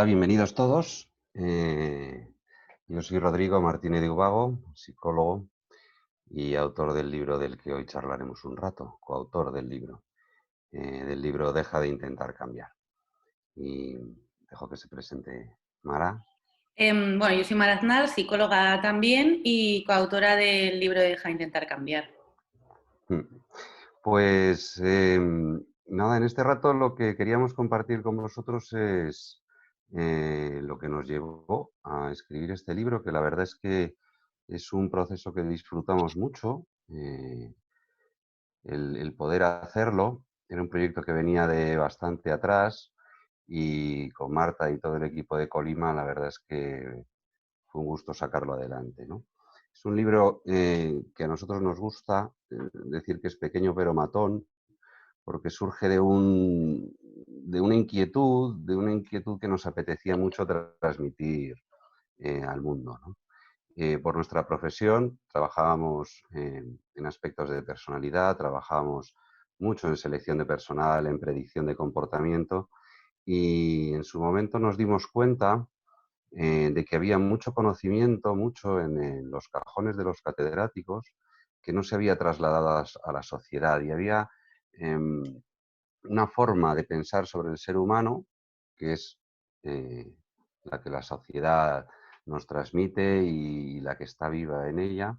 Hola, bienvenidos todos. Yo soy Rodrigo Martínez de Ubago, psicólogo y autor del libro del que hoy charlaremos un rato, coautor del libro Deja de intentar cambiar. Y dejo que se presente Mara. Bueno, yo soy Mara Aznar, psicóloga también y coautora del libro de Deja de intentar cambiar. Pues nada, en este rato lo que queríamos compartir con vosotros es lo que nos llevó a escribir este libro, que la verdad es que es un proceso que disfrutamos mucho, el poder hacerlo. Era un proyecto que venía de bastante atrás y con Marta y todo el equipo de Colima, la verdad es que fue un gusto sacarlo adelante, ¿no? Es un libro que a nosotros nos gusta decir que es pequeño pero matón, porque surge de una inquietud que nos apetecía mucho transmitir al mundo, ¿no? Por nuestra profesión trabajábamos en aspectos de personalidad, trabajábamos mucho en selección de personal, en predicción de comportamiento y en su momento nos dimos cuenta de que había mucho conocimiento, mucho en los cajones de los catedráticos que no se había trasladado a la sociedad y había em, una forma de pensar sobre el ser humano que es eh, la que la sociedad nos transmite y la que está viva en ella.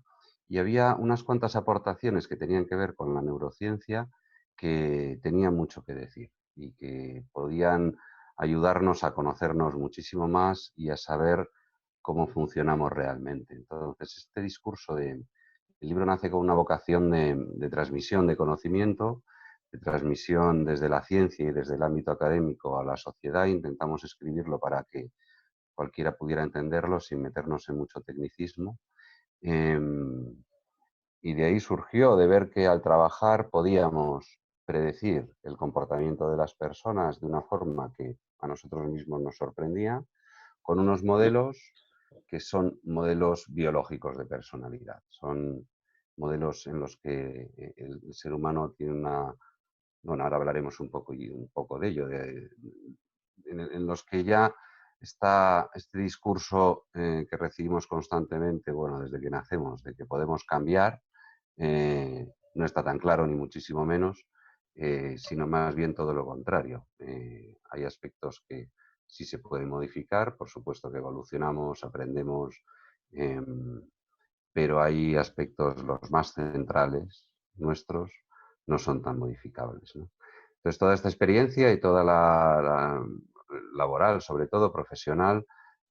Y había unas cuantas aportaciones que tenían que ver con la neurociencia que tenían mucho que decir y que podían ayudarnos a conocernos muchísimo más y a saber cómo funcionamos realmente. Entonces, este discurso el libro nace con una vocación de transmisión de conocimiento, de transmisión desde la ciencia y desde el ámbito académico a la sociedad. Intentamos escribirlo para que cualquiera pudiera entenderlo sin meternos en mucho tecnicismo. Eh, y de ahí surgió de ver que al trabajar podíamos predecir el comportamiento de las personas de una forma que a nosotros mismos nos sorprendía, con unos modelos que son modelos biológicos de personalidad. Son modelos en los que el ser humano tiene una... Bueno, ahora hablaremos un poco de ello, en los que ya está este discurso que recibimos constantemente, bueno, desde que nacemos, de que podemos cambiar, no está tan claro ni muchísimo menos, sino más bien todo lo contrario. Hay aspectos que sí se pueden modificar, por supuesto que evolucionamos, aprendemos, eh, pero hay aspectos, los más centrales nuestros, no son tan modificables, ¿no? Entonces, toda esta experiencia y toda la laboral, sobre todo profesional,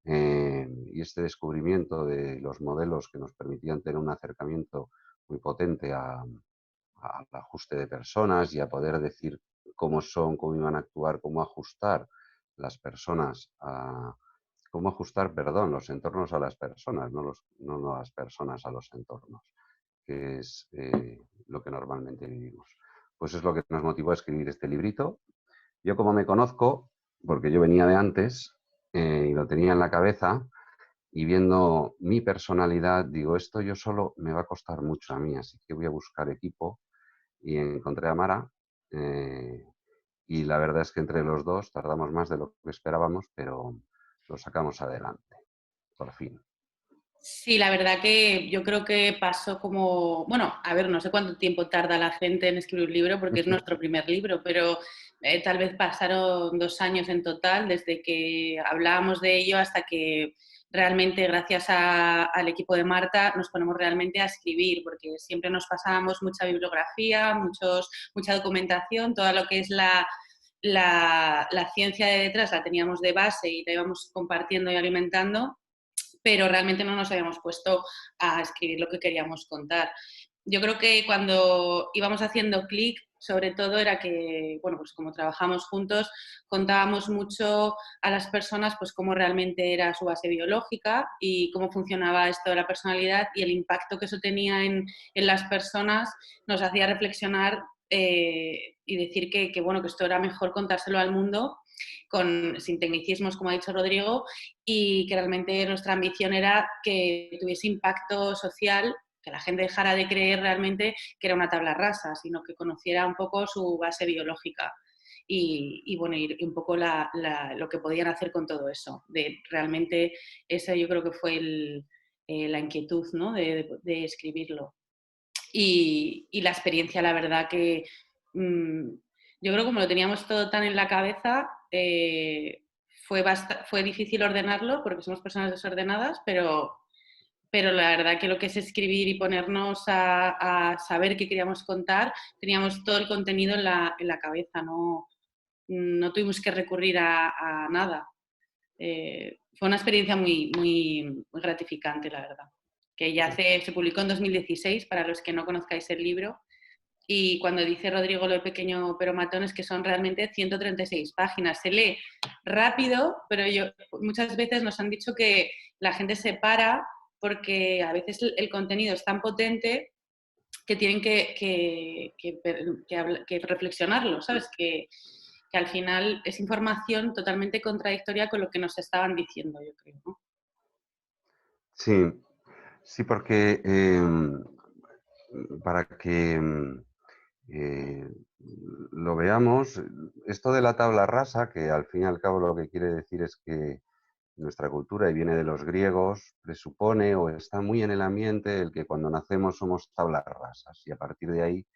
y este descubrimiento de los modelos que nos permitían tener un acercamiento muy potente al ajuste de personas y a poder decir cómo son, cómo iban a actuar, cómo ajustar las personas a, cómo ajustar, perdón, los entornos a las personas, no las personas a los entornos, que es lo que normalmente vivimos. Pues es lo que nos motivó a escribir este librito. Yo como me conozco, porque yo venía de antes y lo tenía en la cabeza, y viendo mi personalidad, digo, esto yo solo me va a costar mucho a mí, así que voy a buscar equipo y encontré a Mara. eh, y la verdad es que entre los dos tardamos más de lo que esperábamos, pero lo sacamos adelante, por fin. Sí, la verdad que yo creo que pasó como, bueno, a ver, no sé cuánto tiempo tarda la gente en escribir un libro porque es nuestro primer libro, pero tal vez pasaron 2 años en total desde que hablábamos de ello hasta que realmente gracias al equipo de Marta nos ponemos realmente a escribir porque siempre nos pasábamos mucha bibliografía, mucha documentación, todo lo que es la ciencia de detrás la teníamos de base y la íbamos compartiendo y alimentando, pero realmente no nos habíamos puesto a escribir lo que queríamos contar. Yo creo que cuando íbamos haciendo clic, sobre todo era que, bueno, pues como trabajamos juntos, contábamos mucho a las personas pues cómo realmente era su base biológica y cómo funcionaba esto de la personalidad y el impacto que eso tenía en las personas nos hacía reflexionar y decir que, bueno, que esto era mejor contárselo al mundo sin tecnicismos, como ha dicho Rodrigo, y que realmente nuestra ambición era que tuviese impacto social, que la gente dejara de creer realmente que era una tabla rasa, sino que conociera un poco su base biológica. bueno, y un poco lo que podían hacer con todo eso. Realmente esa yo creo que fue la inquietud, ¿no? de escribirlo. Y la experiencia, la verdad que yo creo que como lo teníamos todo tan en la cabeza, fue difícil ordenarlo porque somos personas desordenadas, pero la verdad que lo que es escribir y ponernos a saber qué queríamos contar, teníamos todo el contenido en la cabeza, no tuvimos que recurrir a nada. Fue una experiencia muy, muy, muy gratificante, la verdad. Que se publicó en 2016, para los que no conozcáis el libro, y cuando dice Rodrigo lo de pequeño pero matón es que son realmente 136 páginas. Se lee rápido, pero muchas veces nos han dicho que la gente se para porque a veces el contenido es tan potente que tienen que reflexionarlo, ¿sabes? Que al final es información totalmente contradictoria con lo que nos estaban diciendo, yo creo, ¿no? Sí, sí, porque para que eh, lo veamos, esto de la tabla rasa, que al fin y al cabo lo que quiere decir es que nuestra cultura, y viene de los griegos, presupone o está muy en el ambiente el que cuando nacemos somos tablas rasas y a partir de ahí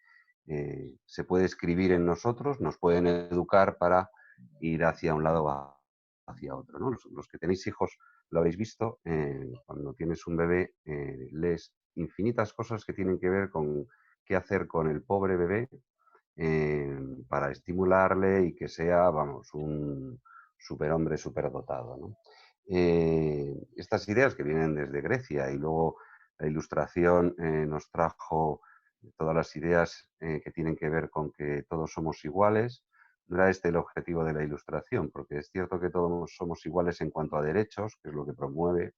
se puede escribir en nosotros, nos pueden educar para ir hacia un lado o hacia otro, ¿no? Los que tenéis hijos lo habéis visto, cuando tienes un bebé lees infinitas cosas que tienen que ver con qué hacer con el pobre bebé para estimularle y que sea, vamos, un superhombre superdotado, ¿no? Estas ideas que vienen desde Grecia y luego la Ilustración nos trajo todas las ideas que tienen que ver con que todos somos iguales. No era este el objetivo de la Ilustración, porque es cierto que todos somos iguales en cuanto a derechos, que es lo que promueve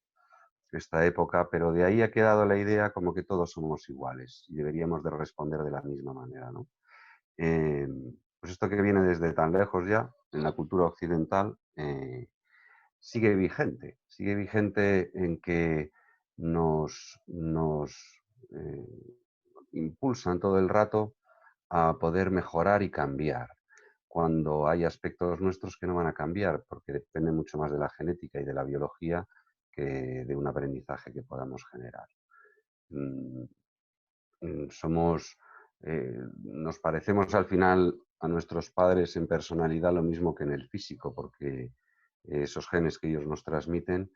esta época, pero de ahí ha quedado la idea como que todos somos iguales y deberíamos de responder de la misma manera, ¿no? Pues esto que viene desde tan lejos ya, en la cultura occidental, sigue vigente en que nos impulsan todo el rato a poder mejorar y cambiar, cuando hay aspectos nuestros que no van a cambiar, porque depende mucho más de la genética y de la biología que de un aprendizaje que podamos generar. Mm, somos, nos parecemos al final a nuestros padres en personalidad lo mismo que en el físico, porque esos genes que ellos nos transmiten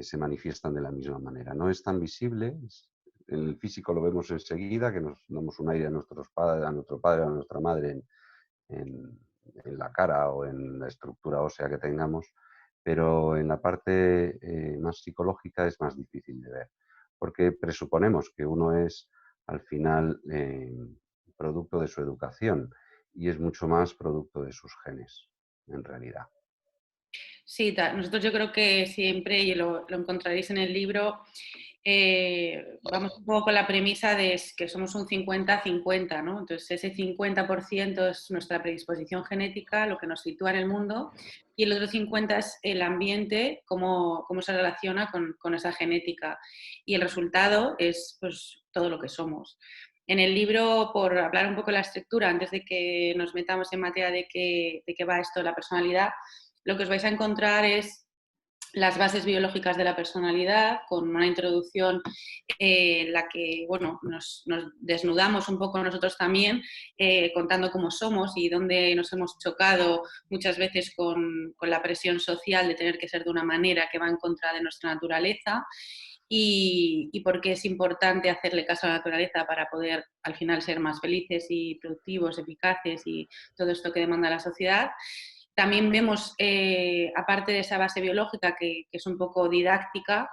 se manifiestan de la misma manera. No es tan visible, en el físico lo vemos enseguida, que nos damos un aire a nuestros padres, a nuestro padre, a nuestra madre en, en la cara o en la estructura ósea que tengamos, pero en la parte más psicológica es más difícil de ver, porque presuponemos que uno es al final producto de su educación y es mucho más producto de sus genes, en realidad. Sí, nosotros yo creo que siempre, y lo encontraréis en el libro, vamos un poco con la premisa de que somos un 50-50, ¿no? Entonces ese 50% es nuestra predisposición genética, lo que nos sitúa en el mundo, y el otro 50% es el ambiente, cómo se relaciona con esa genética. Y el resultado es pues todo lo que somos. En el libro, por hablar un poco de la estructura, antes de que nos metamos en materia de qué va esto de la personalidad, lo que os vais a encontrar es las bases biológicas de la personalidad, con una introducción en la que bueno, nos desnudamos un poco nosotros también, contando cómo somos y dónde nos hemos chocado muchas veces con la presión social de tener que ser de una manera que va en contra de nuestra naturaleza. Y por qué es importante hacerle caso a la naturaleza para poder al final ser más felices y productivos, eficaces y todo esto que demanda la sociedad. También vemos, aparte de esa base biológica que es un poco didáctica,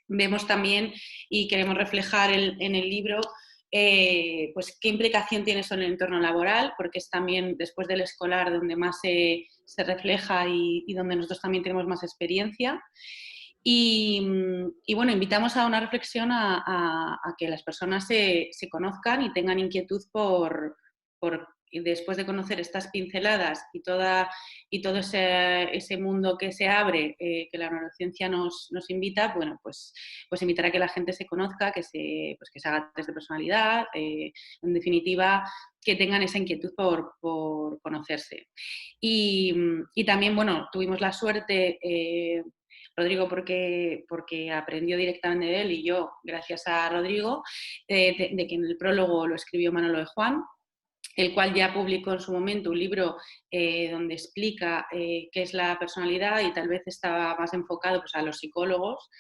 vemos también y queremos reflejar en el libro pues qué implicación tiene eso en el entorno laboral, porque es también después del escolar donde más se refleja y donde nosotros también tenemos más experiencia. Y bueno, invitamos a una reflexión a que las personas se conozcan y tengan inquietud por y después de conocer estas pinceladas y todo ese mundo que se abre, que la neurociencia nos invita, bueno, pues invitar a que la gente se conozca, pues que se haga test de personalidad, en definitiva, que tengan esa inquietud por conocerse. Y también, bueno, tuvimos la suerte, Rodrigo porque aprendió directamente de él y yo, gracias a Rodrigo, de que en el prólogo lo escribió Manolo de Juan, el cual ya publicó en su momento un libro donde explica qué es la personalidad y tal vez estaba más enfocado pues, a los psicólogos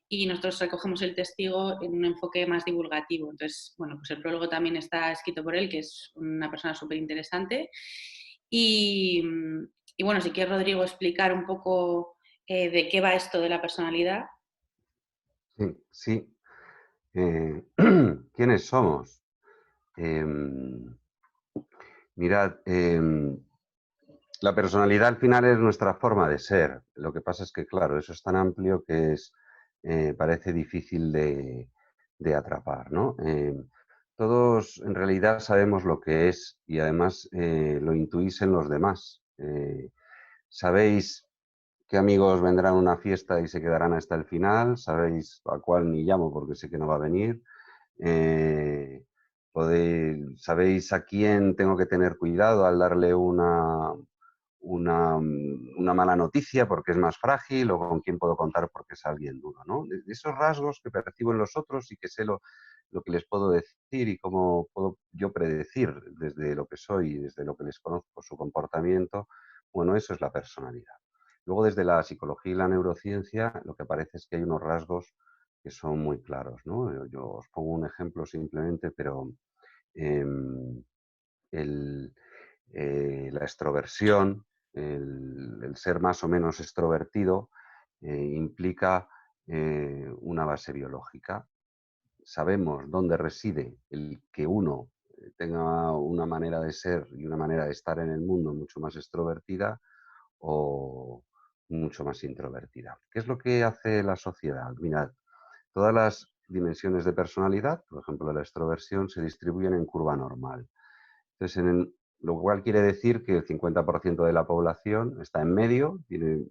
y nosotros recogemos el testigo en un enfoque más divulgativo. Entonces, bueno, pues el prólogo también está escrito por él, que es una persona súper interesante. Y, y, bueno, si quieres, Rodrigo, explicar un poco de qué va esto de la personalidad. Sí, sí. ¿Quiénes somos? Mirad, la personalidad al final es nuestra forma de ser. Lo que pasa es que, claro, eso es tan amplio que parece difícil de atrapar, ¿no? Todos en realidad sabemos lo que es y además lo intuís en los demás. Sabéis qué amigos vendrán a una fiesta y se quedarán hasta el final, sabéis a cuál ni llamo porque sé que no va a venir. Eh, Sabéis a quién tengo que tener cuidado al darle una mala noticia porque es más frágil o con quién puedo contar porque es alguien duro, ¿no? De esos rasgos que percibo en los otros y que sé lo que les puedo decir y cómo puedo yo predecir desde lo que soy y desde lo que les conozco su comportamiento, bueno, eso es la personalidad. Luego, desde la psicología y la neurociencia, lo que parece es que hay unos rasgos que son muy claros, ¿no? Yo os pongo un ejemplo simplemente, pero eh, la extroversión, el ser más o menos extrovertido, implica una base biológica. Sabemos dónde reside el que uno tenga una manera de ser y una manera de estar en el mundo mucho más extrovertida o mucho más introvertida. ¿Qué es lo que hace la sociedad? Mirad, todas las dimensiones de personalidad, por ejemplo la extroversión, se distribuyen en curva normal. Entonces, lo cual quiere decir que el 50% de la población está en medio, tiene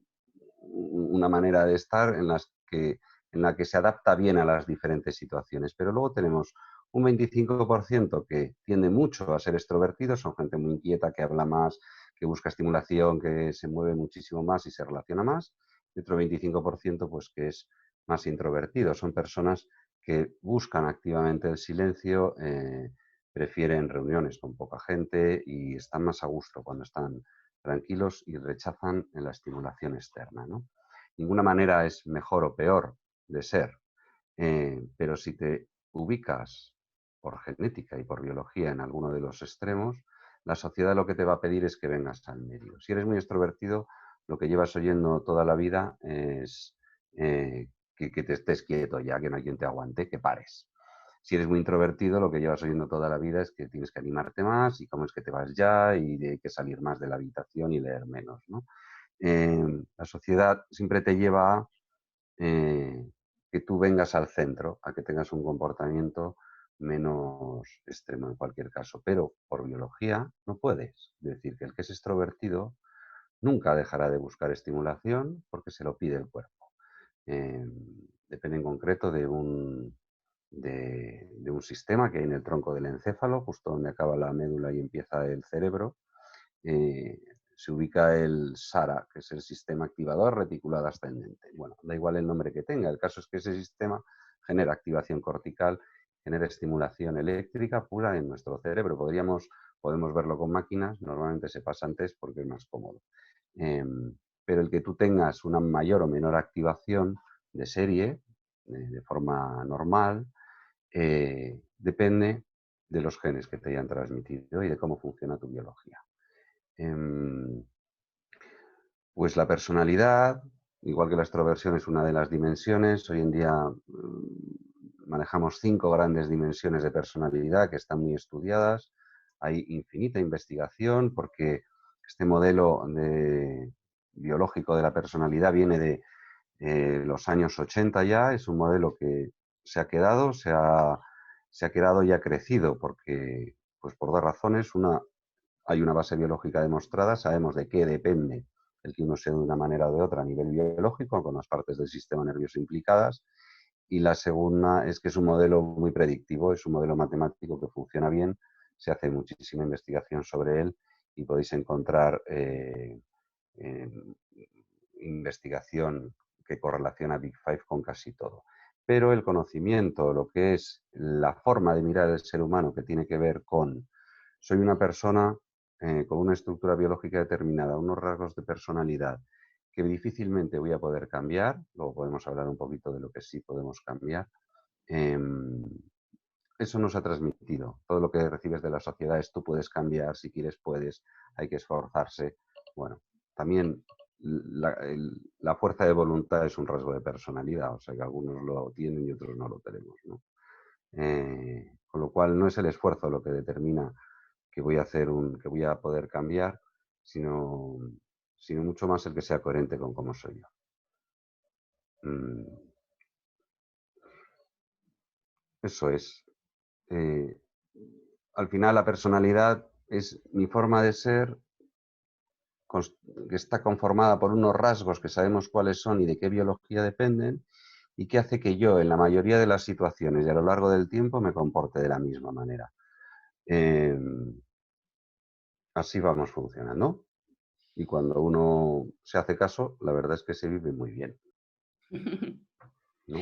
una manera de estar en la que se adapta bien a las diferentes situaciones. Pero luego tenemos un 25% que tiende mucho a ser extrovertido, son gente muy inquieta, que habla más, que busca estimulación, que se mueve muchísimo más y se relaciona más. Y otro 25% pues, que es más introvertido. Son personas que buscan activamente el silencio, prefieren reuniones con poca gente y están más a gusto cuando están tranquilos y rechazan la estimulación externa, ¿no? Ninguna manera es mejor o peor de ser, pero si te ubicas por genética y por biología en alguno de los extremos, la sociedad lo que te va a pedir es que vengas al medio. Si eres muy extrovertido, lo que llevas oyendo toda la vida es que te estés quieto ya, que no hay quien te aguante, que pares. Si eres muy introvertido, lo que llevas oyendo toda la vida es que tienes que animarte más y cómo es que te vas ya y hay que salir más de la habitación y leer menos, ¿no? La sociedad siempre te lleva a que tú vengas al centro, a que tengas un comportamiento menos extremo en cualquier caso, pero por biología no puedes. Decir que el que es extrovertido nunca dejará de buscar estimulación porque se lo pide el cuerpo. Eh, Depende en concreto de un sistema que hay en el tronco del encéfalo, justo donde acaba la médula y empieza el cerebro. eh, Se ubica el SARA, que es el sistema activador reticular ascendente. Bueno, da igual el nombre que tenga, el caso es que ese sistema genera activación cortical, genera estimulación eléctrica pura en nuestro cerebro. Podemos verlo con máquinas, normalmente se pasa antes porque es más cómodo. Eh, pero el que tú tengas una mayor o menor activación de serie, de forma normal, depende de los genes que te hayan transmitido y de cómo funciona tu biología. Pues la personalidad, igual que la extroversión, es una de las dimensiones. Hoy en día manejamos 5 grandes dimensiones de personalidad que están muy estudiadas. Hay infinita investigación porque este modelo biológico de la personalidad viene de los años 80 ya. Es un modelo que se ha quedado, se ha quedado y ha crecido porque, pues por dos razones. Una, hay una base biológica demostrada, sabemos de qué depende el que uno sea de una manera o de otra a nivel biológico, con las partes del sistema nervioso implicadas. Y la segunda es que es un modelo muy predictivo, es un modelo matemático que funciona bien, se hace muchísima investigación sobre él y podéis encontrar investigación que correlaciona Big Five con casi todo. Pero el conocimiento, lo que es la forma de mirar el ser humano, que tiene que ver con, soy una persona con una estructura biológica determinada, unos rasgos de personalidad que difícilmente voy a poder cambiar, luego podemos hablar un poquito de lo que sí podemos cambiar, eh, eso nos ha transmitido. Todo lo que recibes de la sociedad es tú puedes cambiar, si quieres puedes, hay que esforzarse. Bueno, también la fuerza de voluntad es un rasgo de personalidad, o sea que algunos lo tienen y otros no lo tenemos, ¿no? Con lo cual no es el esfuerzo lo que determina que voy a hacer que voy a poder cambiar, sino, sino mucho más el que sea coherente con cómo soy yo. Mm, eso es. Eh, Al final la personalidad es mi forma de ser que está conformada por unos rasgos que sabemos cuáles son y de qué biología dependen y que hace que yo en la mayoría de las situaciones y a lo largo del tiempo me comporte de la misma manera. Eh, Así vamos funcionando y cuando uno se hace caso, la verdad es que se vive muy bien, ¿no?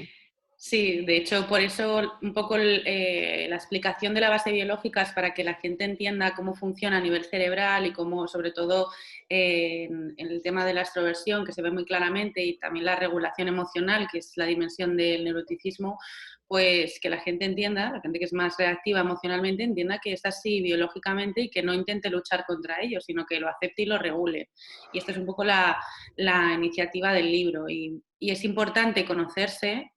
Sí, de hecho, por eso un poco la explicación de la base biológica es para que la gente entienda cómo funciona a nivel cerebral y cómo, sobre todo, en el tema de la extroversión, que se ve muy claramente, y también la regulación emocional, que es la dimensión del neuroticismo, pues que la gente entienda, la gente que es más reactiva emocionalmente, entienda que es así biológicamente y que no intente luchar contra ello, sino que lo acepte y lo regule. Y esta es un poco la iniciativa del libro. Y es importante conocerse,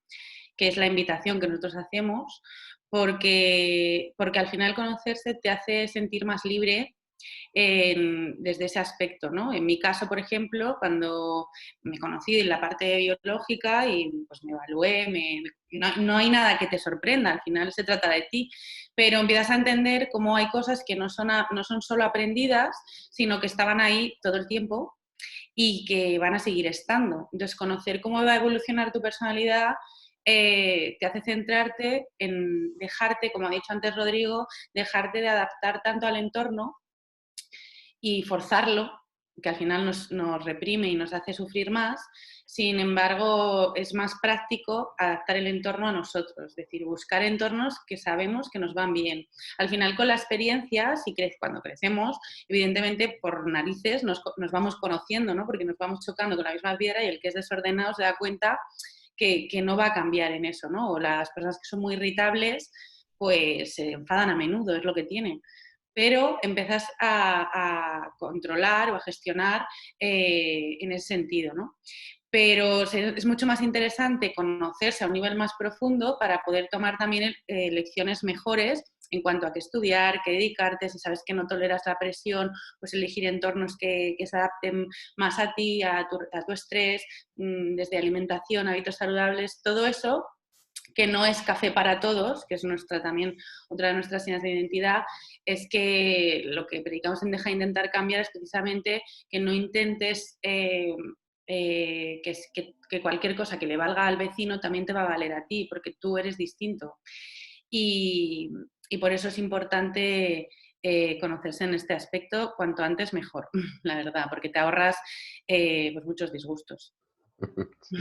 que es la invitación que nosotros hacemos, porque al final conocerse te hace sentir más libre desde ese aspecto, ¿no? En mi caso, por ejemplo, cuando me conocí en la parte biológica y pues me evalué, no hay nada que te sorprenda, al final se trata de ti, pero empiezas a entender cómo hay cosas que no son solo aprendidas, sino que estaban ahí todo el tiempo y que van a seguir estando. Entonces, conocer cómo va a evolucionar tu personalidad te hace centrarte en dejarte, como ha dicho antes Rodrigo, dejarte de adaptar tanto al entorno y forzarlo, que al final nos reprime y nos hace sufrir más. Sin embargo, es más práctico adaptar el entorno a nosotros, es decir, buscar entornos que sabemos que nos van bien. Al final, con la experiencia, cuando crecemos, evidentemente por narices nos vamos conociendo, ¿no? Porque nos vamos chocando con la misma piedra y el que es desordenado se da cuenta que no va a cambiar en eso, ¿no? O las personas que son muy irritables, pues se enfadan a menudo, es lo que tienen, pero empezás a controlar o a gestionar en ese sentido, ¿no? Pero es mucho más interesante conocerse a un nivel más profundo para poder tomar también lecciones mejores en cuanto a qué estudiar, qué dedicarte, si sabes que no toleras la presión, pues elegir entornos que se adapten más a ti, a tu estrés, desde alimentación, hábitos saludables, todo eso que no es café para todos, que es también otra de nuestras señas de identidad, es que lo que predicamos en Deja de Intentar Cambiar es precisamente que no intentes que cualquier cosa que le valga al vecino también te va a valer a ti, porque tú eres distinto. Y, y por eso es importante conocerse en este aspecto cuanto antes mejor, la verdad, porque te ahorras pues muchos disgustos. Sí.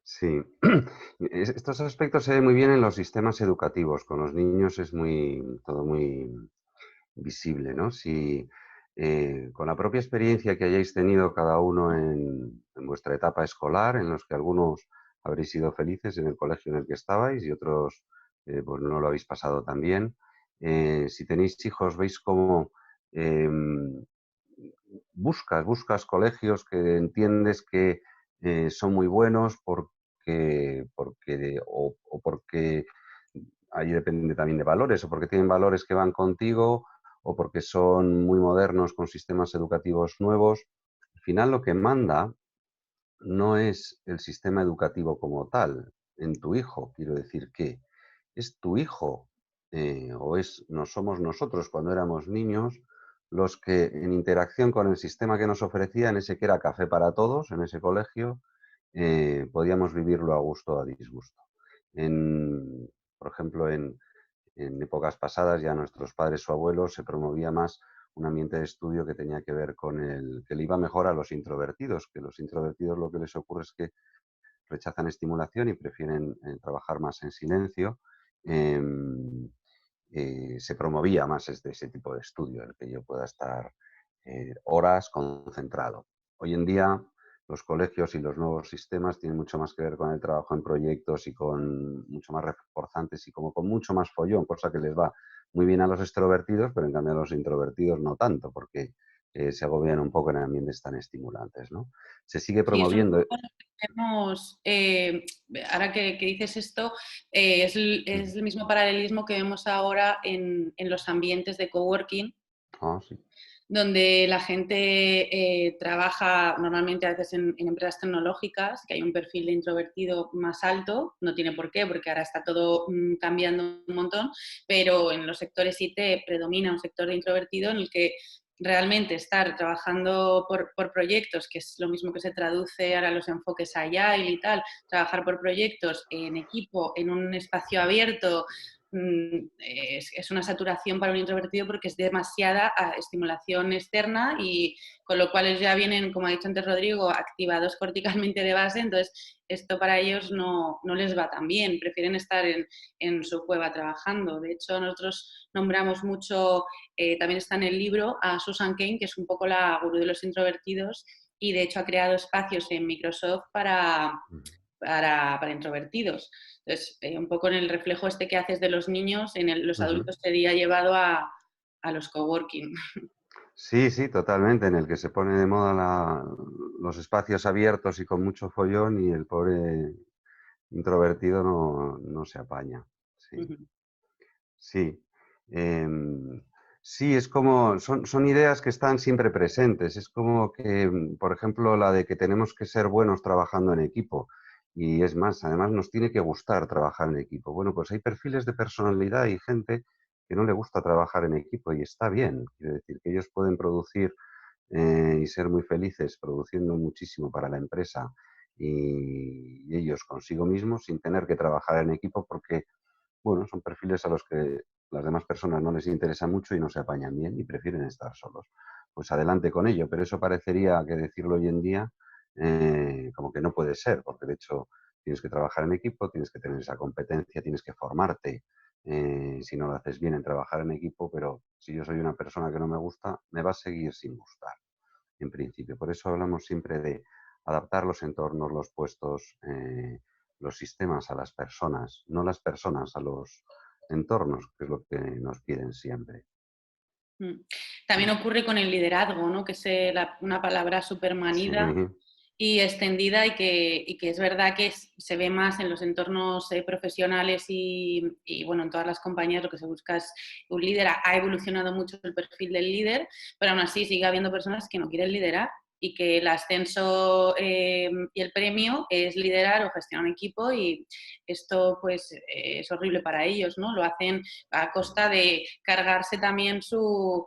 Sí, estos aspectos se ven muy bien en los sistemas educativos. Con los niños es todo muy visible, ¿no? Si con la propia experiencia que hayáis tenido cada uno en vuestra etapa escolar, en los que algunos habréis sido felices en el colegio en el que estabais y otros pues no lo habéis pasado tan bien. Si tenéis hijos, veis cómo buscas colegios que entiendes que son muy buenos o porque ahí depende también de valores, o porque tienen valores que van contigo, o porque son muy modernos con sistemas educativos nuevos. Al final lo que manda no es el sistema educativo como tal en tu hijo, quiero decir que es tu hijo no somos nosotros cuando éramos niños los que en interacción con el sistema que nos ofrecía, en ese que era café para todos, en ese colegio, podíamos vivirlo a gusto o a disgusto. Por ejemplo, en épocas pasadas, ya nuestros padres o abuelos, se promovía más un ambiente de estudio que tenía que ver con que le iba mejor a los introvertidos, que los introvertidos lo que les ocurre es que rechazan estimulación y prefieren trabajar más en silencio. Em, Se promovía más ese tipo de estudio, el que yo pueda estar horas concentrado. Hoy en día los colegios y los nuevos sistemas tienen mucho más que ver con el trabajo en proyectos y con mucho más reforzantes y como con mucho más follón, cosa que les va muy bien a los extrovertidos, pero en cambio a los introvertidos no tanto, porque se agobian un poco en ambientes tan estimulantes, ¿no? Se sigue Sí, es un promoviendo. poco lo que vemos, ahora que dices esto, es el mismo paralelismo que vemos ahora en los ambientes de coworking, Ah, sí. donde la gente trabaja normalmente a veces en empresas tecnológicas, que hay un perfil de introvertido más alto, no tiene por qué, porque ahora está todo cambiando un montón, pero en los sectores IT predomina un sector de introvertido en el que realmente estar trabajando por proyectos, que es lo mismo que se traduce ahora los enfoques Agile y tal, trabajar por proyectos en equipo, en un espacio abierto, es una saturación para un introvertido porque es demasiada estimulación externa y con lo cual ellos ya vienen, como ha dicho antes Rodrigo, activados corticalmente de base, entonces esto para ellos no les va tan bien, prefieren estar en su cueva trabajando. De hecho, nosotros nombramos mucho, también está en el libro, a Susan Cain, que es un poco la gurú de los introvertidos y de hecho ha creado espacios en Microsoft para introvertidos. Entonces, un poco en el reflejo este que haces de los niños, los Ujú. adultos sería llevado a los coworking. Sí, sí, totalmente, en el que se pone de moda los espacios abiertos y con mucho follón y el pobre introvertido no se apaña. Sí, sí. Em, sí, es como, son ideas que están siempre presentes. Es como que, por ejemplo, la de que tenemos que ser buenos trabajando en equipo. Y es más, además nos tiene que gustar trabajar en equipo. Bueno, pues hay perfiles de personalidad y gente que no le gusta trabajar en equipo y está bien. Quiero decir que ellos pueden producir y ser muy felices produciendo muchísimo para la empresa y ellos consigo mismos sin tener que trabajar en equipo porque, bueno, son perfiles a los que las demás personas no les interesa mucho y no se apañan bien y prefieren estar solos. Pues adelante con ello, pero eso parecería que decirlo hoy en día como que no puede ser, porque de hecho tienes que trabajar en equipo, tienes que tener esa competencia, tienes que formarte, si no lo haces bien en trabajar en equipo, pero si yo soy una persona que no me gusta, me va a seguir sin gustar en principio. Por eso hablamos siempre de adaptar los entornos, los puestos, los sistemas a las personas, no las personas a los entornos, que es lo que nos piden siempre. También ocurre con el liderazgo, ¿no? Que es una palabra súper Sí, manida y extendida y que es verdad que se ve más en los entornos profesionales bueno, en todas las compañías lo que se busca es un líder. Ha evolucionado mucho el perfil del líder, pero aún así sigue habiendo personas que no quieren liderar y que el ascenso y el premio es liderar o gestionar un equipo y esto pues es horrible para ellos, ¿no? Lo hacen a costa de cargarse también su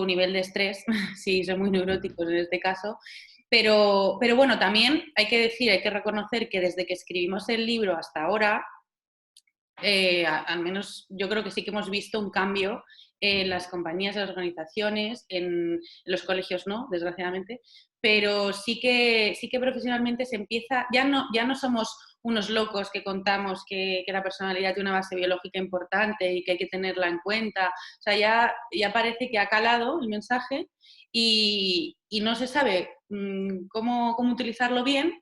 nivel de estrés, si son muy neuróticos en este caso. Pero bueno, también hay que decir, hay que reconocer que desde que escribimos el libro hasta ahora, al menos yo creo que sí que hemos visto un cambio en las compañías, en las organizaciones, en los colegios no, desgraciadamente, pero sí que profesionalmente se empieza, ya no somos unos locos que contamos que la personalidad tiene una base biológica importante y que hay que tenerla en cuenta, o sea, ya parece que ha calado el mensaje y no se sabe cómo utilizarlo bien,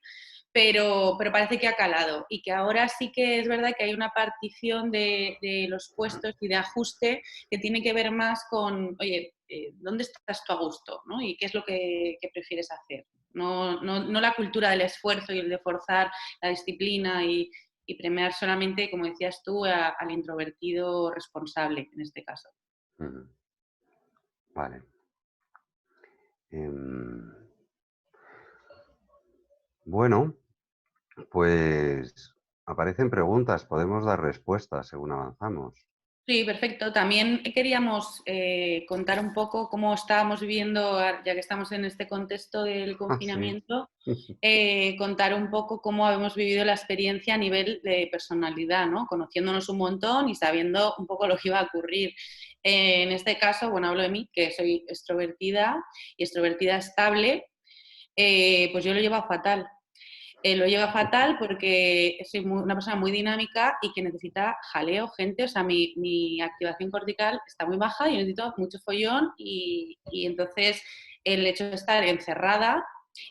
pero parece que ha calado y que ahora sí que es verdad que hay una partición de los puestos y de ajuste que tiene que ver más con, oye, ¿dónde estás tú a gusto? ¿No? ¿Y qué es lo que prefieres hacer? No la cultura del esfuerzo y el de forzar la disciplina y premiar solamente, como decías tú, al introvertido responsable en este caso. ujú, vale. Em, bueno, pues aparecen preguntas, podemos dar respuestas según avanzamos. Sí, perfecto. También queríamos contar un poco cómo estábamos viviendo, ya que estamos en este contexto del Ah, sí. confinamiento, contar un poco cómo hemos vivido la experiencia a nivel de personalidad, ¿no? Conociéndonos un montón y sabiendo un poco lo que iba a ocurrir. En este caso, bueno, hablo de mí, que soy extrovertida y extrovertida estable, pues yo lo llevo fatal. Lo lleva fatal porque soy una persona muy dinámica y que necesita jaleo, gente. O sea, mi activación cortical está muy baja y necesito mucho follón y entonces el hecho de estar encerrada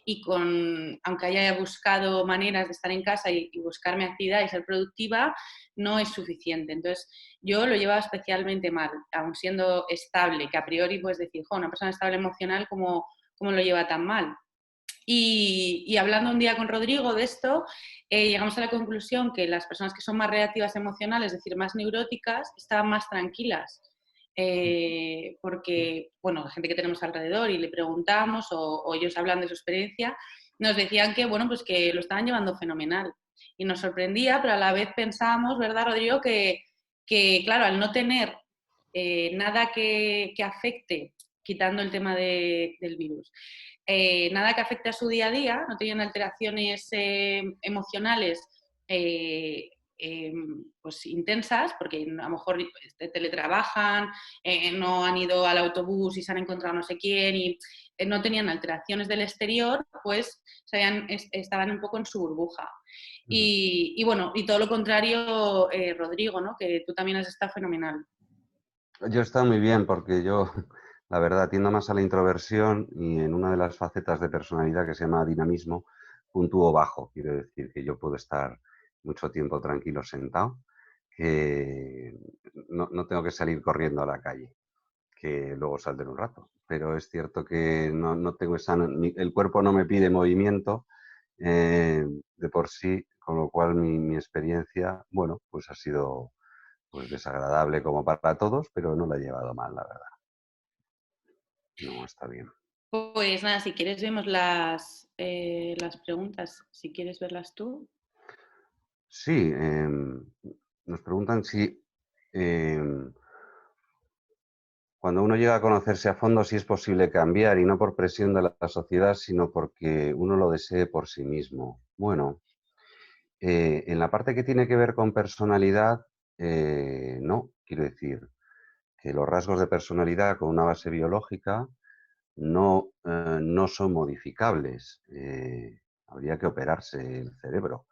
y aunque haya buscado maneras de estar en casa y buscarme actividad y ser productiva, no es suficiente. Entonces, yo lo llevaba especialmente mal, aun siendo estable, que a priori puedes decir, jo, una persona estable emocional, ¿cómo lo lleva tan mal? Y hablando un día con Rodrigo de esto, llegamos a la conclusión que las personas que son más reactivas emocionales, es decir, más neuróticas, estaban más tranquilas. Porque, bueno, la gente que tenemos alrededor y le preguntamos o ellos hablan de su experiencia, nos decían que, bueno, pues que lo estaban llevando fenomenal. Y nos sorprendía, pero a la vez pensábamos, ¿verdad, Rodrigo? Que claro, al no tener nada que afecte, quitando el tema del virus, nada que afecte a su día a día, no tenían alteraciones emocionales eh, pues intensas, porque a lo mejor teletrabajan, no han ido al autobús y se han encontrado no sé quién y no tenían alteraciones del exterior, pues estaban un poco en su burbuja. Y bueno, y todo lo contrario, Rodrigo, ¿no? Que tú también has estado fenomenal. Yo he estado muy bien porque yo, la verdad, tiendo más a la introversión y en una de las facetas de personalidad que se llama dinamismo, puntúo bajo. Quiero decir que yo puedo estar mucho tiempo tranquilo sentado, que no tengo que salir corriendo a la calle, que luego saldré un rato. Pero es cierto que no tengo el cuerpo no me pide movimiento de por sí, con lo cual mi experiencia, bueno, pues ha sido pues desagradable como para todos, pero no la he llevado mal, la verdad. No, está bien. Pues nada, si quieres vemos las preguntas, si quieres verlas tú. Sí, nos preguntan si cuando uno llega a conocerse a fondo, si es posible cambiar y no por presión de la sociedad, sino porque uno lo desee por sí mismo. Bueno, en la parte que tiene que ver con personalidad, no, quiero decir que los rasgos de personalidad con una base biológica no son modificables. Habría que operarse el cerebro.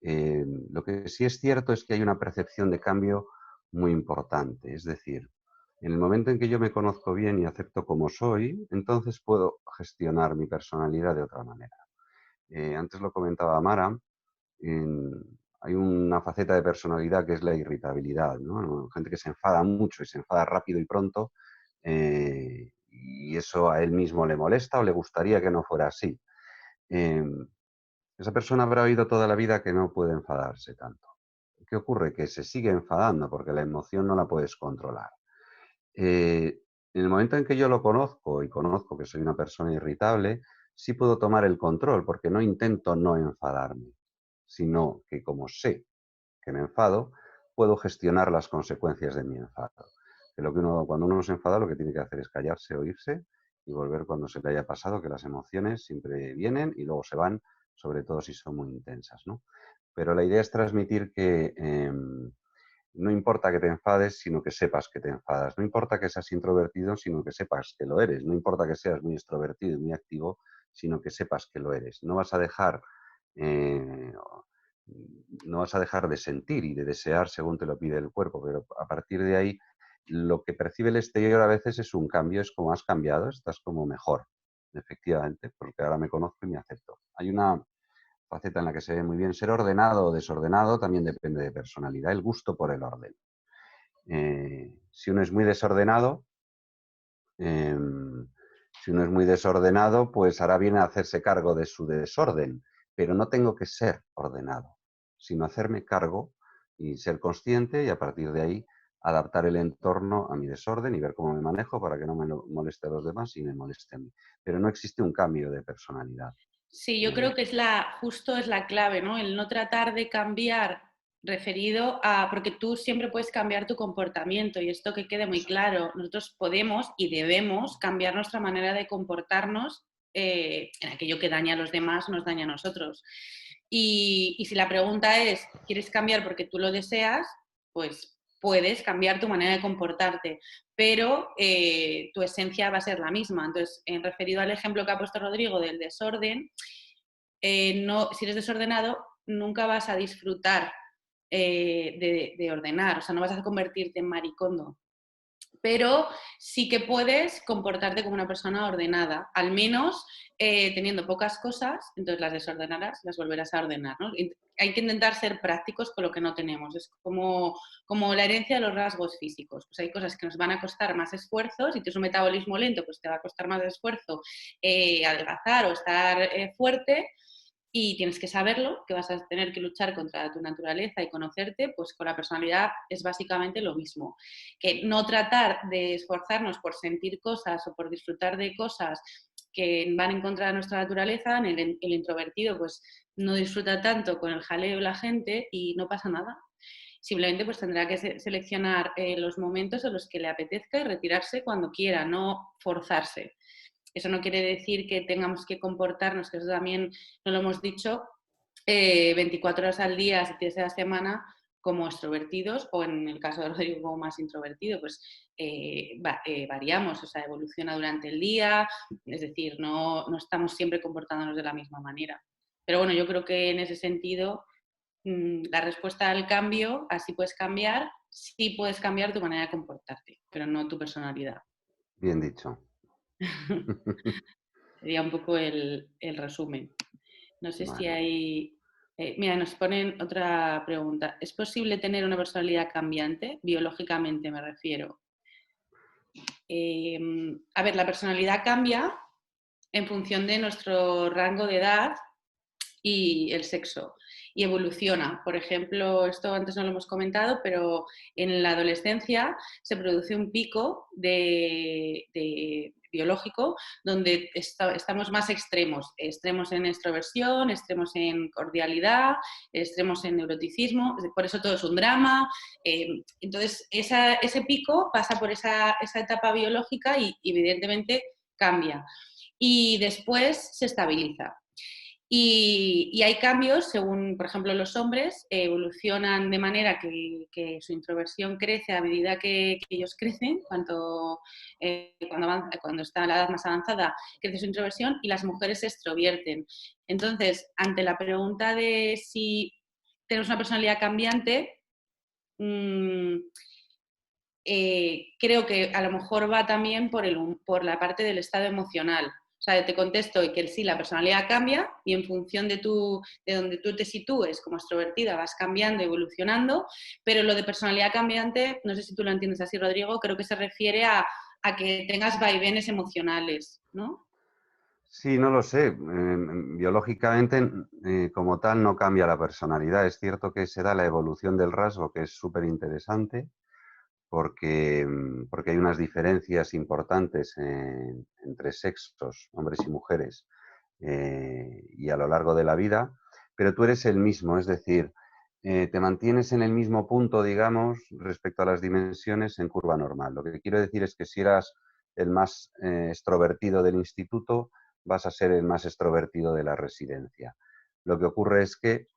Lo que sí es cierto es que hay una percepción de cambio muy importante. Es decir, en el momento en que yo me conozco bien y acepto como soy, entonces puedo gestionar mi personalidad de otra manera. Antes lo comentaba Mara, hay una faceta de personalidad que es la irritabilidad, ¿no? Gente que se enfada mucho y se enfada rápido y pronto, y eso a él mismo le molesta o le gustaría que no fuera así. Eh, Esa persona habrá oído toda la vida que no puede enfadarse tanto. ¿Qué ocurre? Que se sigue enfadando porque la emoción no la puedes controlar. En el momento en que yo lo conozco y conozco que soy una persona irritable, sí puedo tomar el control porque no intento no enfadarme, sino que como sé que me enfado, puedo gestionar las consecuencias de mi enfado. Que cuando uno se enfada, lo que tiene que hacer es callarse, oírse y volver cuando se le haya pasado, que las emociones siempre vienen y luego se van, sobre todo si son muy intensas, ¿no? Pero la idea es transmitir que no importa que te enfades, sino que sepas que te enfadas. No importa que seas introvertido, sino que sepas que lo eres. No importa que seas muy extrovertido y muy activo, sino que sepas que lo eres. Eh, no vas a dejar de sentir y de desear según te lo pide el cuerpo, pero a partir de ahí lo que percibe el exterior a veces es un cambio, es como has cambiado, estás como mejor, efectivamente, porque ahora me conozco y me acepto. Hay una faceta en la que se ve muy bien. Ser ordenado o desordenado también depende de personalidad, el gusto por el orden. Si uno es muy desordenado, eh, si uno es muy desordenado, pues hará bien hacerse cargo de su desorden, pero no tengo que ser ordenado, sino hacerme cargo y ser consciente y a partir de ahí adaptar el entorno a mi desorden y ver cómo me manejo para que no me moleste a los demás y me moleste a mí. Pero no existe un cambio de personalidad. Sí, yo Eh, creo que justo es la clave, ¿no? El no tratar de cambiar, referido a, porque tú siempre puedes cambiar tu comportamiento y esto que quede muy Eso. claro, nosotros podemos y debemos cambiar nuestra manera de comportarnos en aquello que daña a los demás, nos daña a nosotros. Y si la pregunta es, ¿quieres cambiar porque tú lo deseas? Pues puedes cambiar tu manera de comportarte, pero tu esencia va a ser la misma. Entonces, en referido al ejemplo que ha puesto Rodrigo del desorden, no, si eres desordenado, nunca vas a disfrutar de ordenar, o sea, no vas a convertirte en maricondo, pero sí que puedes comportarte como una persona ordenada, al menos teniendo pocas cosas, entonces las desordenarás, las volverás a ordenar, ¿no? Hay que intentar ser prácticos con lo que no tenemos, es como la herencia de los rasgos físicos, pues hay cosas que nos van a costar más esfuerzo, si tienes un metabolismo lento, pues te va a costar más esfuerzo adelgazar o estar fuerte, y tienes que saberlo, que vas a tener que luchar contra tu naturaleza y conocerte, pues con la personalidad es básicamente lo mismo. Que no tratar de esforzarnos por sentir cosas o por disfrutar de cosas que van en contra de nuestra naturaleza, el introvertido pues no disfruta tanto con el jaleo de la gente y no pasa nada. Simplemente pues tendrá que seleccionar los momentos en los que le apetezca y retirarse cuando quiera, no forzarse. Eso no quiere decir que tengamos que comportarnos, que eso también no lo hemos dicho, 24 horas al día, 7 días a la semana, como extrovertidos, o en el caso de Rodrigo como más introvertido, pues variamos, o sea, evoluciona durante el día, es decir, no estamos siempre comportándonos de la misma manera. Pero bueno, yo creo que en ese sentido, la respuesta al cambio, así puedes cambiar, sí puedes cambiar tu manera de comportarte, pero no tu personalidad. Bien dicho. Sería un poco el resumen. No sé si Vale. hay... mira, nos ponen otra pregunta. ¿Es posible tener una personalidad cambiante? Biológicamente me refiero. A ver, la personalidad cambia en función de nuestro rango de edad y el sexo. Y evoluciona. Por ejemplo, esto antes no lo hemos comentado, pero en la adolescencia se produce un pico de biológico donde estamos más extremos. Extremos en extroversión, extremos en cordialidad, extremos en neuroticismo. Por eso todo es un drama. Entonces, ese pico pasa por esa etapa biológica y evidentemente cambia. Y después se estabiliza. Y hay cambios según, por ejemplo, los hombres evolucionan de manera que su introversión crece a medida que ellos crecen, cuando está la edad más avanzada crece su introversión y las mujeres se extrovierten. Entonces, ante la pregunta de si tenemos una personalidad cambiante, mmm, creo que a lo mejor va también por la parte del estado emocional. O sea, te contesto que sí, la personalidad cambia y en función de donde tú te sitúes como extrovertida vas cambiando, evolucionando, pero lo de personalidad cambiante, no sé si tú lo entiendes así, Rodrigo, creo que se refiere a que tengas vaivenes emocionales, ¿no? Sí, no lo sé. Biológicamente, como tal, no cambia la personalidad. Es cierto que se da la evolución del rasgo, que es súper interesante, porque hay unas diferencias importantes entre sexos, hombres y mujeres, y a lo largo de la vida, pero tú eres el mismo, es decir, te mantienes en el mismo punto, digamos, respecto a las dimensiones en curva normal. Lo que quiero decir es que si eras el más extrovertido del instituto, vas a ser el más extrovertido de la residencia. Lo que ocurre es que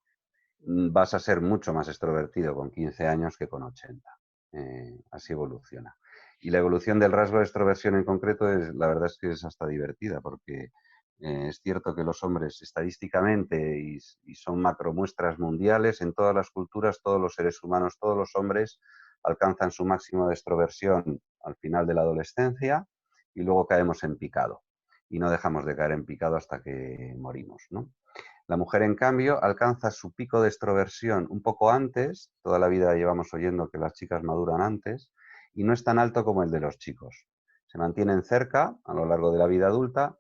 vas a ser mucho más extrovertido con 15 años que con 80. Así evoluciona. Y la evolución del rasgo de extroversión en concreto, la verdad es que es hasta divertida, porque es cierto que los hombres estadísticamente y son macromuestras mundiales, en todas las culturas, todos los seres humanos, todos los hombres alcanzan su máximo de extroversión al final de la adolescencia y luego caemos en picado. Y no dejamos de caer en picado hasta que morimos, ¿no? La mujer, en cambio, alcanza su pico de extroversión un poco antes, toda la vida llevamos oyendo que las chicas maduran antes, y no es tan alto como el de los chicos. Se mantienen cerca a lo largo de la vida adulta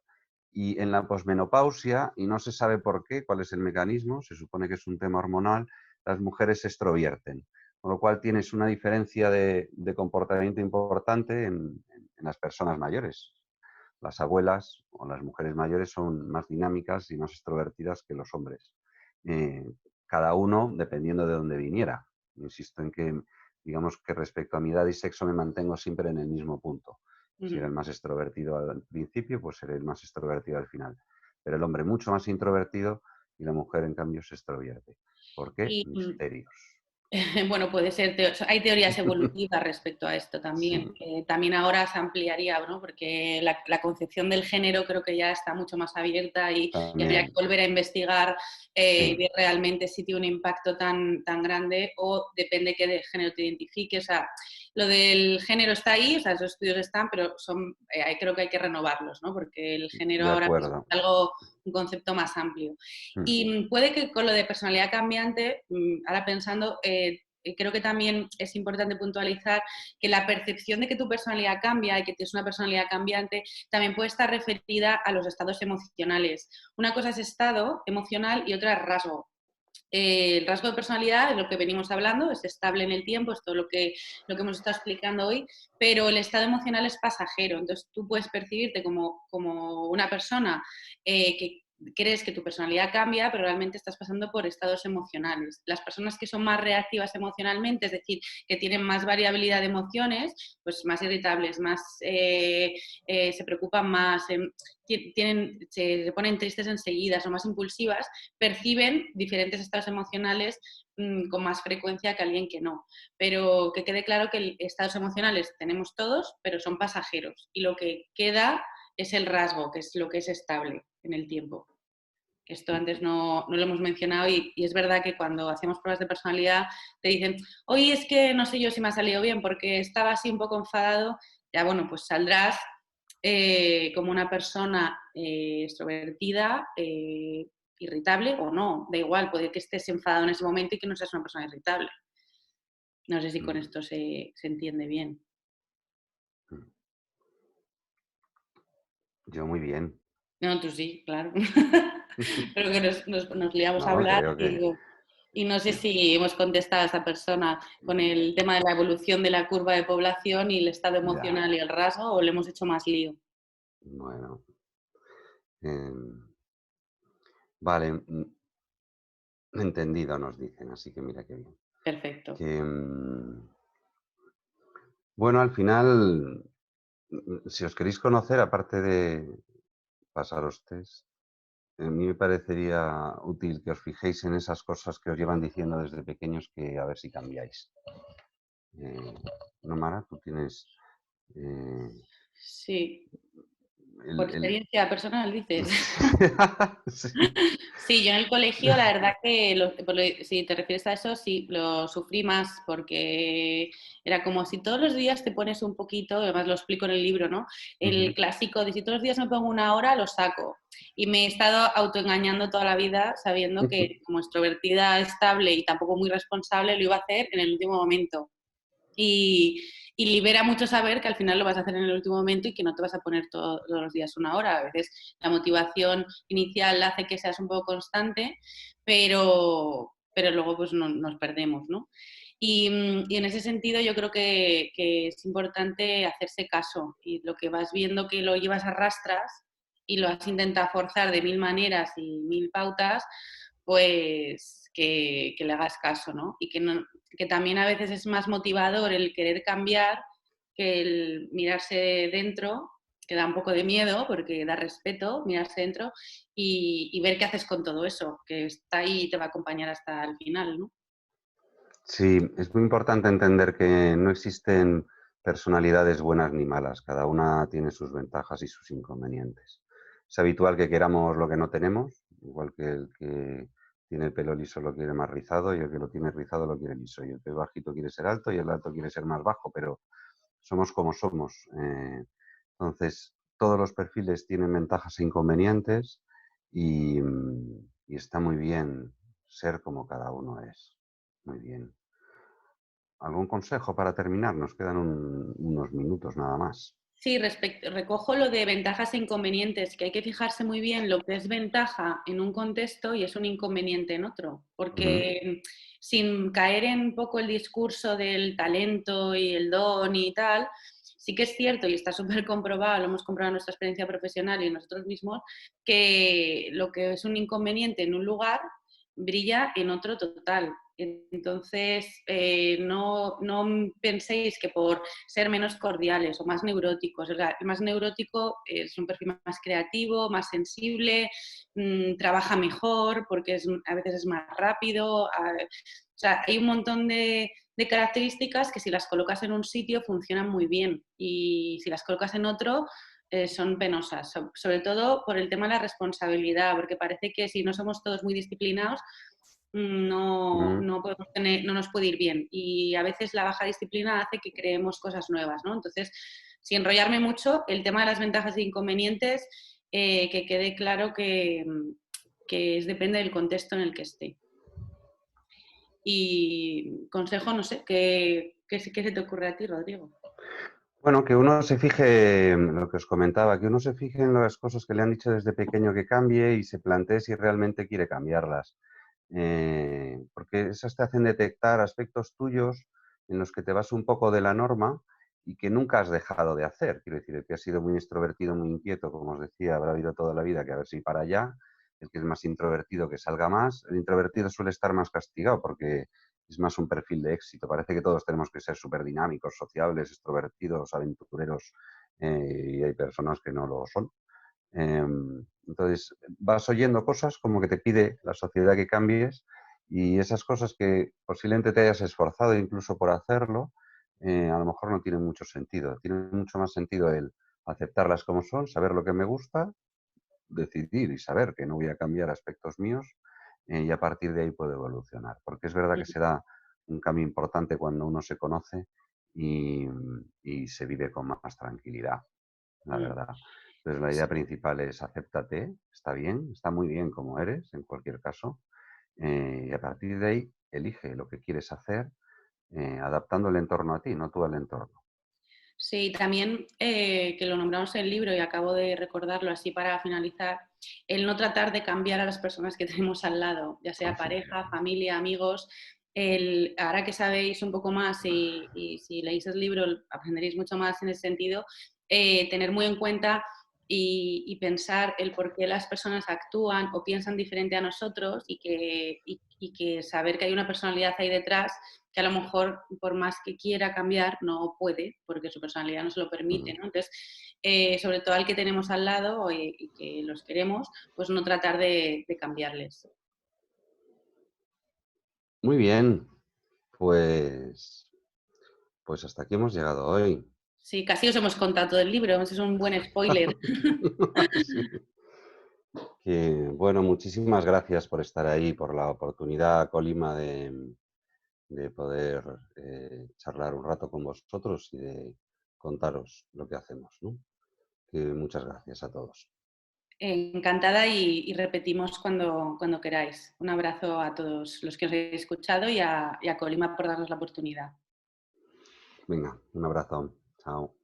y en la posmenopausia, y no se sabe por qué, cuál es el mecanismo, se supone que es un tema hormonal, las mujeres se extrovierten, con lo cual tienes una diferencia de comportamiento importante en las personas mayores. Las abuelas o las mujeres mayores son más dinámicas y más extrovertidas que los hombres. Eh, cada uno dependiendo de dónde viniera. Insisto en que, digamos que respecto a mi edad y sexo me mantengo siempre en el mismo punto. Si era el más extrovertido al principio, pues seré el más extrovertido al final. Pero el hombre mucho más introvertido y la mujer, en cambio, se extrovierte. ¿Por qué? Y Misterios. bueno, puede ser, hay teorías evolutivas respecto a esto Sí, también. También ahora se ampliaría, ¿no? Porque la concepción del género creo que ya está mucho más abierta y habría que también, volver a investigar y sí, ver realmente si tiene un impacto tan grande o depende qué de género te identifique. O sea, lo del género está ahí, o sea, esos estudios están, pero creo que hay que renovarlos, ¿no? Porque el género de ahora mismo acuerdo. es un concepto más amplio. Mm, Y puede que con lo de personalidad cambiante, ahora pensando, creo que también es importante puntualizar que la percepción de que tu personalidad cambia y que tienes una personalidad cambiante también puede estar referida a los estados emocionales. Una cosa es estado emocional y otra es rasgo. El rasgo de personalidad es lo que venimos hablando, es estable en el tiempo, es todo lo que hemos estado explicando hoy, pero el estado emocional es pasajero. Entonces tú puedes percibirte como una persona que crees que tu personalidad cambia, pero realmente estás pasando por estados emocionales. Las personas que son más reactivas emocionalmente, es decir, que tienen más variabilidad de emociones, pues más irritables, se preocupan más, se ponen tristes enseguida, son más impulsivas, perciben diferentes estados emocionales con más frecuencia que alguien que no. Pero que quede claro que estados emocionales tenemos todos, pero son pasajeros. Y lo que queda es el rasgo, que es lo que es estable en el tiempo. Esto antes no lo hemos mencionado y es verdad que cuando hacemos pruebas de personalidad te dicen, hoy es que no sé yo si me ha salido bien porque estaba así un poco enfadado. Ya bueno, pues saldrás como una persona extrovertida, irritable o no, da igual, puede que estés enfadado en ese momento y que no seas una persona irritable. No sé si con mm, esto se entiende bien. mm. Yo muy bien. No, tú sí, claro. Pero que nos liamos a No, hablar creo que y no sé si hemos contestado a esta persona con el tema de la evolución de la curva de población y el estado ya, emocional y el rasgo o le hemos hecho más lío. bueno. Vale, entendido nos dicen, así que mira qué bien. Perfecto. Que, bueno, al final, si os queréis conocer, aparte de pasaros test, a mí me parecería útil que os fijéis en esas cosas que os llevan diciendo desde pequeños que a ver si cambiáis. Eh, ¿No, Mara? Tú tienes eh, Sí, por el... experiencia personal, dices. Sí, Sí, yo en el colegio, la verdad que, si te refieres a eso, sí, lo sufrí más porque era como si todos los días te pones un poquito, además lo explico en el libro, ¿no? El ujú, clásico de si todos los días me pongo una hora, lo saco. Y me he estado autoengañando toda la vida sabiendo que como extrovertida estable y tampoco muy responsable, lo iba a hacer en el último momento. Y libera mucho saber que al final lo vas a hacer en el último momento y que no te vas a poner todos los días una hora. A veces la motivación inicial hace que seas un poco constante, pero luego pues nos perdemos, ¿no? Y en ese sentido yo creo que es importante hacerse caso y lo que vas viendo que lo llevas a rastras y lo has intentado forzar de mil maneras y mil pautas, pues que le hagas caso, ¿no? Y que también a veces es más motivador el querer cambiar que el mirarse dentro, que da un poco de miedo porque da respeto mirarse dentro y ver qué haces con todo eso, que está ahí y te va a acompañar hasta el final, ¿no? sí, es muy importante entender que no existen personalidades buenas ni malas, cada una tiene sus ventajas y sus inconvenientes. Es habitual que queramos lo que no tenemos, igual que el que tiene el pelo liso lo quiere más rizado y el que lo tiene rizado lo quiere liso, y el que es bajito quiere ser alto y el alto quiere ser más bajo, pero somos como somos. Entonces, todos los perfiles tienen ventajas e inconvenientes y está muy bien ser como cada uno es. Muy bien. ¿Algún consejo para terminar? Nos quedan unos minutos nada más. Sí, recojo lo de ventajas e inconvenientes, que hay que fijarse muy bien lo que es ventaja en un contexto y es un inconveniente en otro, Ujú. porque sin caer en un poco el discurso del talento y el don y tal, sí que es cierto y está súper comprobado, lo hemos comprobado en nuestra experiencia profesional y en nosotros mismos, que lo que es un inconveniente en un lugar brilla en otro total. Entonces, no penséis que por ser menos cordiales o más neuróticos, o sea, el más neurótico es un perfil más creativo, más sensible, trabaja mejor porque a veces es más rápido. O sea, hay un montón de características que si las colocas en un sitio funcionan muy bien y si las colocas en otro son penosas, sobre todo por el tema de la responsabilidad, porque parece que si no somos todos muy disciplinados, Mm, no nos puede ir bien. Y a veces la baja disciplina hace que creemos cosas nuevas, ¿no? Entonces, sin enrollarme mucho, el tema de las ventajas e inconvenientes, que quede claro que depende del contexto en el que esté. Y consejo, no sé, ¿qué se te ocurre a ti, Rodrigo? Bueno, que uno se fije, lo que os comentaba, que uno se fije en las cosas que le han dicho desde pequeño que cambie y se plantee si realmente quiere cambiarlas. Porque esas te hacen detectar aspectos tuyos en los que te vas un poco de la norma y que nunca has dejado de hacer. Quiero decir, el que ha sido muy extrovertido, muy inquieto, como os decía, habrá habido toda la vida que a ver si para allá. El que es más introvertido, que salga más. El introvertido suele estar más castigado porque es más un perfil de éxito. Parece que todos tenemos que ser súper dinámicos, sociables, extrovertidos, aventureros, y hay personas que no lo son. Entonces, vas oyendo cosas como que te pide la sociedad que cambies y esas cosas que posiblemente te hayas esforzado incluso por hacerlo, a lo mejor no tienen mucho sentido. Tiene mucho más sentido el aceptarlas como son, saber lo que me gusta, decidir y saber que no voy a cambiar aspectos míos, y a partir de ahí puedo evolucionar. Porque es verdad que se da un cambio importante cuando uno se conoce y, y se vive con más tranquilidad, la Mm, verdad. Entonces la idea principal es acéptate, está bien, está muy bien como eres, en cualquier caso, y a partir de ahí elige lo que quieres hacer, adaptando el entorno a ti, no tú al entorno. sí, también que lo nombramos en el libro y acabo de recordarlo así para finalizar, el no tratar de cambiar a las personas que tenemos al lado, ya sea pareja, familia, amigos. Ahora que sabéis un poco más y si leéis el libro aprenderéis mucho más en ese sentido, tener muy en cuenta y pensar el por qué las personas actúan o piensan diferente a nosotros y que saber que hay una personalidad ahí detrás que a lo mejor por más que quiera cambiar no puede porque su personalidad no se lo permite, ¿no? Entonces, sobre todo al que tenemos al lado y que los queremos, pues no tratar de cambiarles. Muy bien, pues, pues hasta aquí hemos llegado hoy. Sí, casi os hemos contado todo el libro, ese es un buen spoiler. Sí. Bueno, muchísimas gracias por estar ahí, por la oportunidad, Colima, de poder charlar un rato con vosotros y de contaros lo que hacemos, ¿no? Que muchas gracias a todos. Encantada y repetimos cuando queráis. Un abrazo a todos los que os habéis escuchado y a Colima por darnos la oportunidad. Venga, un abrazo. Chao.